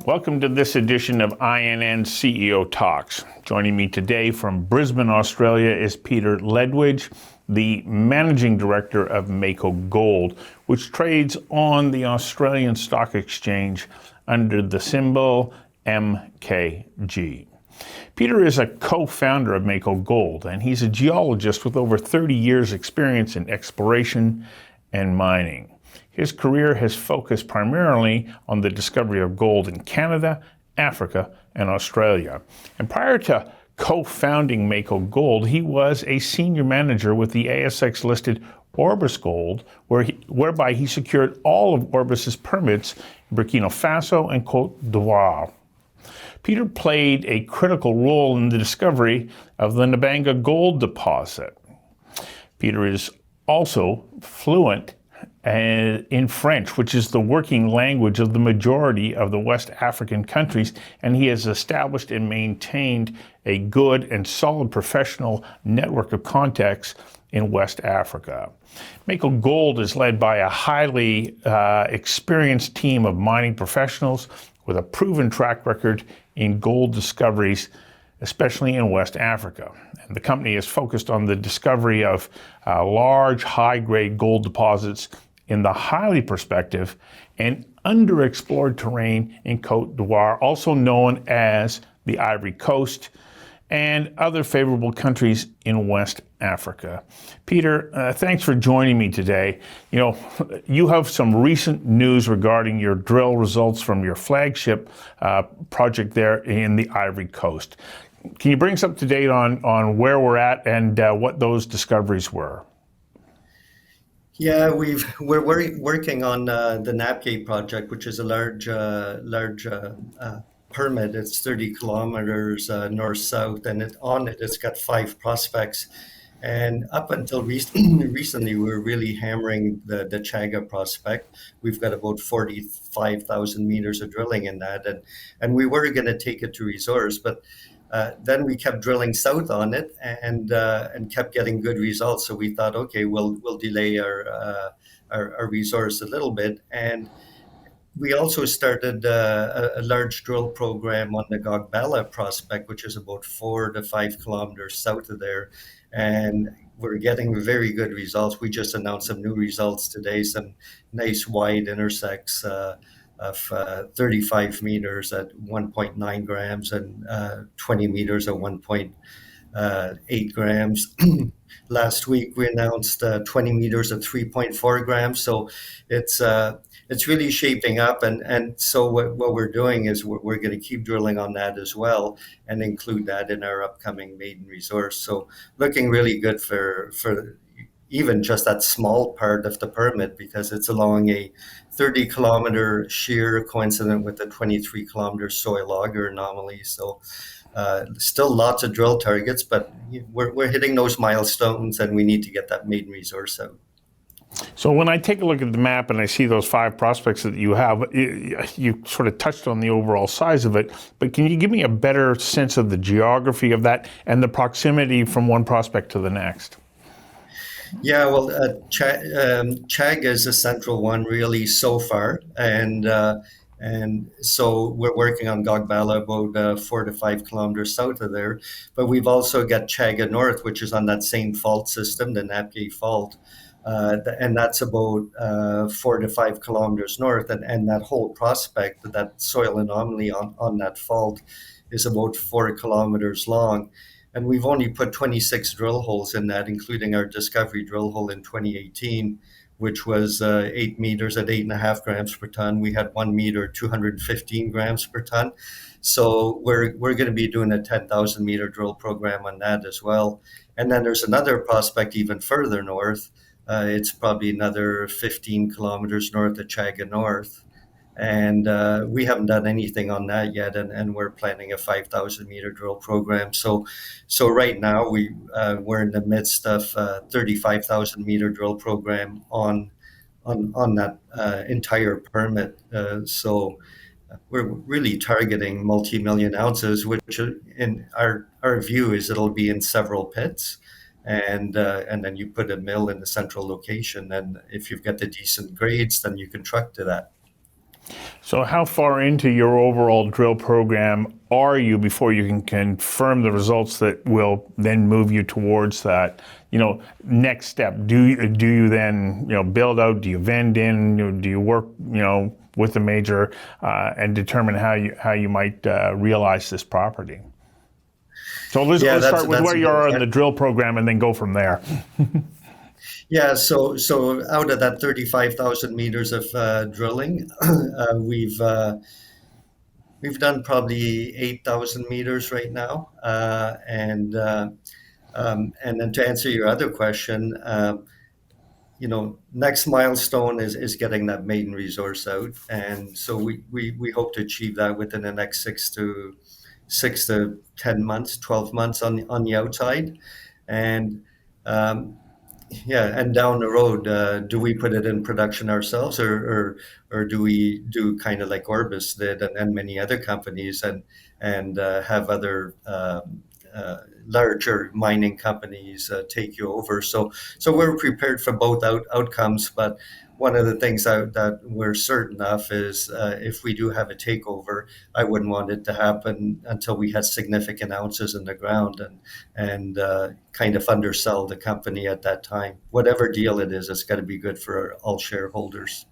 Welcome to this edition of INN CEO Talks. Joining me today from Brisbane, Australia is Peter Ledwidge, the Managing Director of Mako Gold, which trades on the Australian Stock Exchange under the symbol MKG. Peter is a co-founder of Mako Gold, and he's a geologist with over 30 years' experience in exploration and mining. His career has focused primarily on the discovery of gold in Canada, Africa, and Australia. And prior to co-founding Mako Gold, he was a senior manager with the ASX-listed Orbis Gold, whereby he secured all of Orbis's permits in Burkina Faso and Côte d'Ivoire. Peter played a critical role in the discovery of the Napié Gold deposit. Peter is also fluent in French, which is the working language of the majority of the West African countries, and he has established and maintained a good and solid professional network of contacts in West Africa. Mako Gold is led by a highly experienced team of mining professionals with a proven track record in gold discoveries, especially in West Africa. And the company is focused on the discovery of large, high-grade gold deposits in the highly prospective and underexplored terrain in Côte d'Ivoire, also known as the Ivory Coast, and other favorable countries in West Africa. Peter, thanks for joining me today. You know, you have some recent news regarding your drill results from your flagship project there in the Ivory Coast. Can you bring us up to date on where we're at and what those discoveries were? Yeah, we're working on the Nab Gate Project, which is a large permit. It's 30 kilometers north-south, and it's got 5 prospects. And up until recently, we were really hammering the Chaga prospect. We've got about 45,000 meters of drilling in that, and we were going to take it to resource, but then we kept drilling south on it and kept getting good results. So we thought, okay, we'll delay our resource a little bit. And we also started a large drill program on the Gogbala prospect, which is about 4 to 5 kilometers south of there. And we're getting very good results. We just announced some new results today, some nice wide intersects of 35 meters at 1.9 grams and 20 meters at 1.8 grams. Last week we announced 20 meters at 3.4 grams. So it's really shaping up, and so what we're doing is we're going to keep drilling on that as well and include that in our upcoming maiden resource. So looking really good for even just that small part of the permit, because it's along a 30-kilometer shear coincident with a 23-kilometer soil auger anomaly. So still lots of drill targets, but we're hitting those milestones, and we need to get that maiden resource out. So when I take a look at the map and I see those 5 prospects that you have, you sort of touched on the overall size of it, but can you give me a better sense of the geography of that and the proximity from one prospect to the next? Yeah, well, Chaga is a central one really so far, and so we're working on Gogbala about 4 to 5 kilometers south of there. But we've also got Chaga North, which is on that same fault system, the Napié fault, and that's about 4 to 5 kilometers north. And that whole prospect, that soil anomaly on that fault, is about 4 kilometers long. And we've only put 26 drill holes in that, including our discovery drill hole in 2018, which was 8 meters at 8.5 grams per ton. We had 1 meter, 215 grams per ton. So we're going to be doing a 10,000 meter drill program on that as well. And then there's another prospect even further north. It's probably another 15 kilometers north of Chaga North. And we haven't done anything on that yet, and we're planning a 5,000 meter drill program. So right now we're in the midst of a 35,000 meter drill program on that entire permit. So we're really targeting multi-million ounces, which in our view is it'll be in several pits. And then you put a mill in the central location, and if you've got the decent grades, then you can truck to that. So how far into your overall drill program are you before you can confirm the results that will then move you towards that, next step? Do you then, build out? Do you vend in? Do you work, with the major and determine how you might realize this property? So Yeah, let's start with that's where a you good are in the question. drill program and then go from there. Yeah, so out of that 35,000 meters of drilling, we've done probably 8,000 meters right now, and then to answer your other question, next milestone is getting that maiden resource out, and so we hope to achieve that within the next 6 to 10 months, 12 months on the outside, and um, yeah, and down the road, do we put it in production ourselves, or do we do kind of like Orbis did, and many other companies, and have other larger mining companies take you over? So we're prepared for both outcomes, but one of the things that we're certain of is if we do have a takeover, I wouldn't want it to happen until we had significant ounces in the ground, and kind of undersell the company at that time. Whatever deal it is, it's got to be good for all shareholders.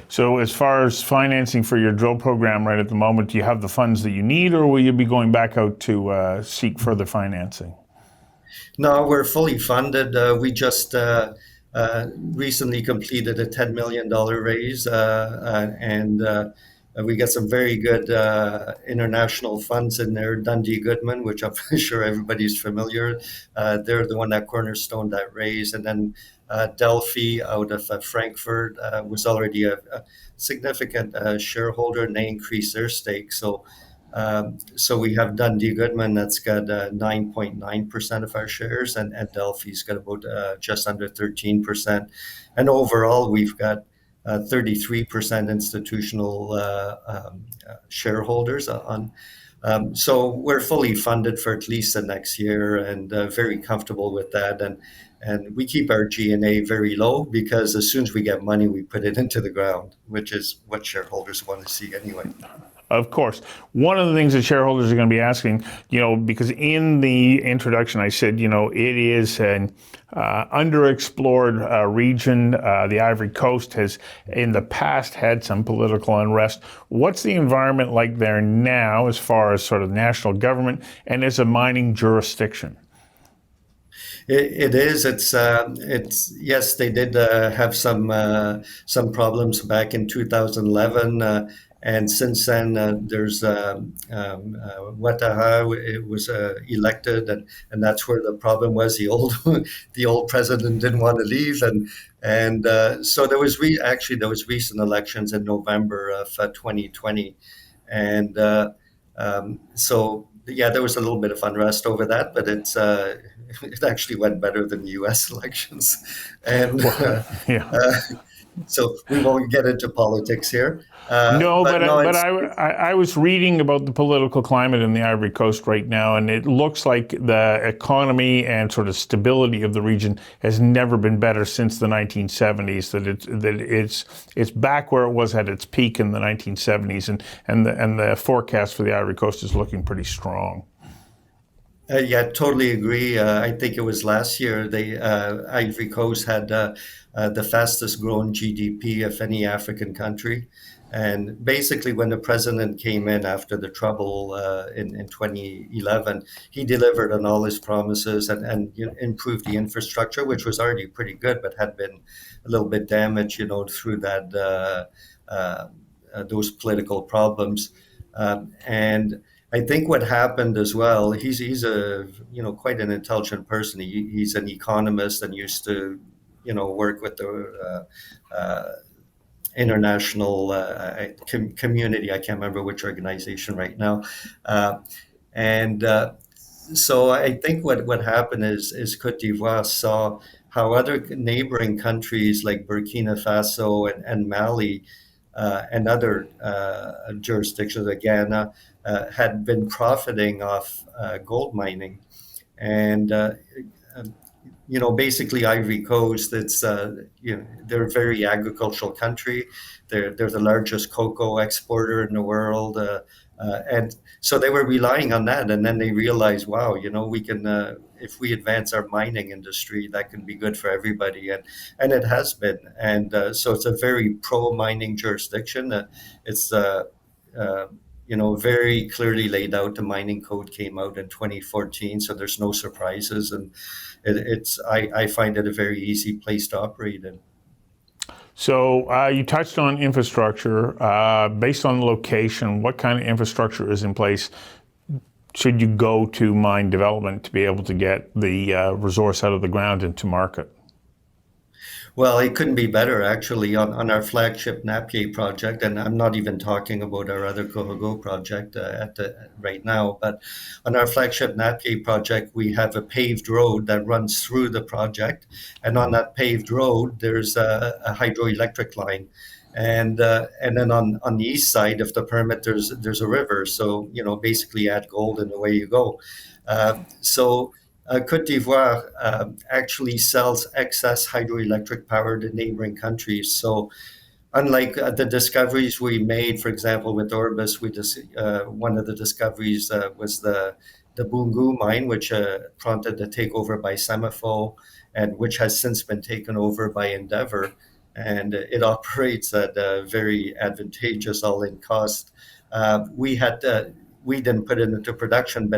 So as far as financing for your drill program right at the moment, do you have the funds that you need, or will you be going back out to seek further financing? No, we're fully funded. We just recently completed a $10 million raise, and we got some very good international funds in there. Dundee Goodman, which I'm sure everybody's familiar. They're the one that cornerstoned that raise. And then Delphi out of Frankfurt was already a significant shareholder, and they increased their stake. So we have Dundee Goodman that's got 9.9% of our shares, and Delphi's got about just under 13%. And overall, we've got 33% institutional shareholders on. So we're fully funded for at least the next year, and very comfortable with that. And we keep our G&A very low, because as soon as we get money, we put it into the ground, which is what shareholders want to see anyway. Of course. One of the things that shareholders are going to be asking, because in the introduction I said, it is an underexplored region. The Ivory Coast has in the past had some political unrest. What's the environment like there now as far as sort of national government and as a mining jurisdiction? It is. It's yes. They did have some problems back in 2011, and since then there's Ouattara. It was elected, and that's where the problem was. The old president didn't want to leave, and so actually there was recent elections in November of 2020, and so yeah, there was a little bit of unrest over that, but it actually went better than the U.S. elections, and Yeah. so we won't get into politics here. No, But no, but I was reading about the political climate in the Ivory Coast right now, and it looks like the economy and sort of stability of the region has never been better since the 1970s. It's back where it was at its peak in the 1970s, and the forecast for the Ivory Coast is looking pretty strong. Yeah, totally agree. I think it was last year the Ivory Coast had the fastest growing GDP of any African country. And basically, when the president came in after the trouble in 2011, he delivered on all his promises, and improved the infrastructure, which was already pretty good, but had been a little bit damaged, through that those political problems. And I think what happened as well, he's a quite an intelligent person. He's an economist and used to work with the international community. I can't remember which organization right now, and so I think what happened is Côte d'Ivoire saw how other neighboring countries like Burkina Faso and Mali and other jurisdictions like Ghana had been profiting off gold mining, and basically Ivory Coast. They're a very agricultural country. They're the largest cocoa exporter in the world, and so they were relying on that. And then they realized, wow, we can if we advance our mining industry, that can be good for everybody, and it has been. And so it's a very pro mining jurisdiction. It's uh, very clearly laid out. The mining code came out in 2014, so there's no surprises, and I find it a very easy place to operate in. So you touched on infrastructure. Based on the location, what kind of infrastructure is in place should you go to mine development to be able to get the resource out of the ground and to market? Well, it couldn't be better actually on our flagship Napié project, and I'm not even talking about our other Cohogo project right now. But on our flagship Napié project, we have a paved road that runs through the project, and on that paved road, there's a hydroelectric line, and then on the east side of the permit, there's a river. So basically add gold and away you go. So Côte d'Ivoire actually sells excess hydroelectric power to neighboring countries. So, unlike the discoveries we made, for example, with Orbis, one of the discoveries was the Bungu mine, which prompted the takeover by Semafo, and which has since been taken over by Endeavour. And it operates at a very advantageous all-in cost. We didn't put it into production,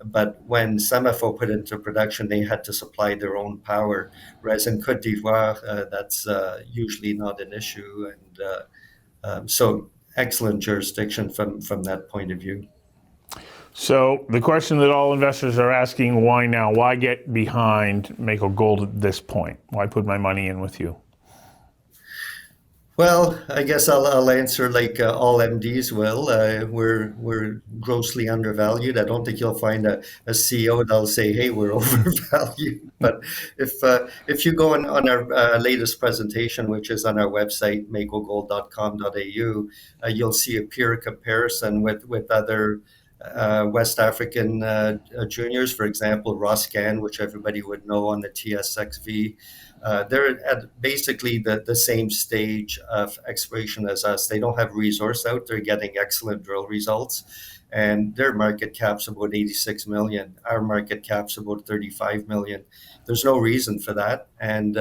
but when Semafo put it into production, they had to supply their own power. Whereas in Côte d'Ivoire, that's usually not an issue, and so excellent jurisdiction from that point of view. So the question that all investors are asking, why now? Why get behind Mako Gold at this point? Why put my money in with you? Well, I guess I'll answer like all MDs will. We're grossly undervalued. I don't think you'll find a CEO that'll say, "Hey, we're overvalued." But if you go on our latest presentation, which is on our website, makogold.com.au, you'll see a peer comparison with other West African juniors. For example, Roscan, which everybody would know on the TSXV. They're at basically the same stage of exploration as us. They don't have resource out. They're getting excellent drill results, and their market cap's about 86 million. Our market cap's about 35 million. There's no reason for that, and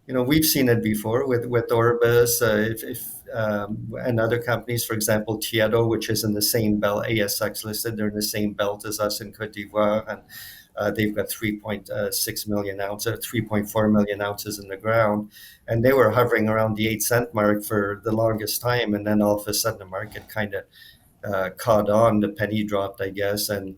we've seen it before with Orbis, and other companies. For example, Tieto, which is in the same belt, ASX listed. They're in the same belt as us in Côte d'Ivoire, and they've got 3.6 million ounces, 3.4 million ounces in the ground, and they were hovering around the 8 cent mark for the longest time, and then all of a sudden the market kind of caught on. The penny dropped, I guess, and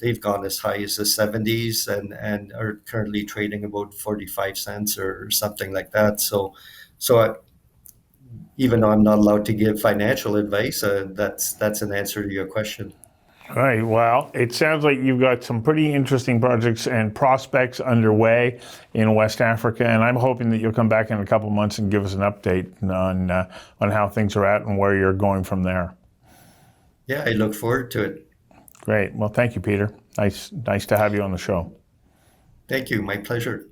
they've gone as high as the 70s and are currently trading about 45 cents or something like that. Even though I'm not allowed to give financial advice, that's an answer to your question. All right. Well, it sounds like you've got some pretty interesting projects and prospects underway in West Africa, and I'm hoping that you'll come back in a couple of months and give us an update on how things are at and where you're going from there. Yeah, I look forward to it. Great. Well, thank you, Peter. Nice to have you on the show. Thank you. My pleasure.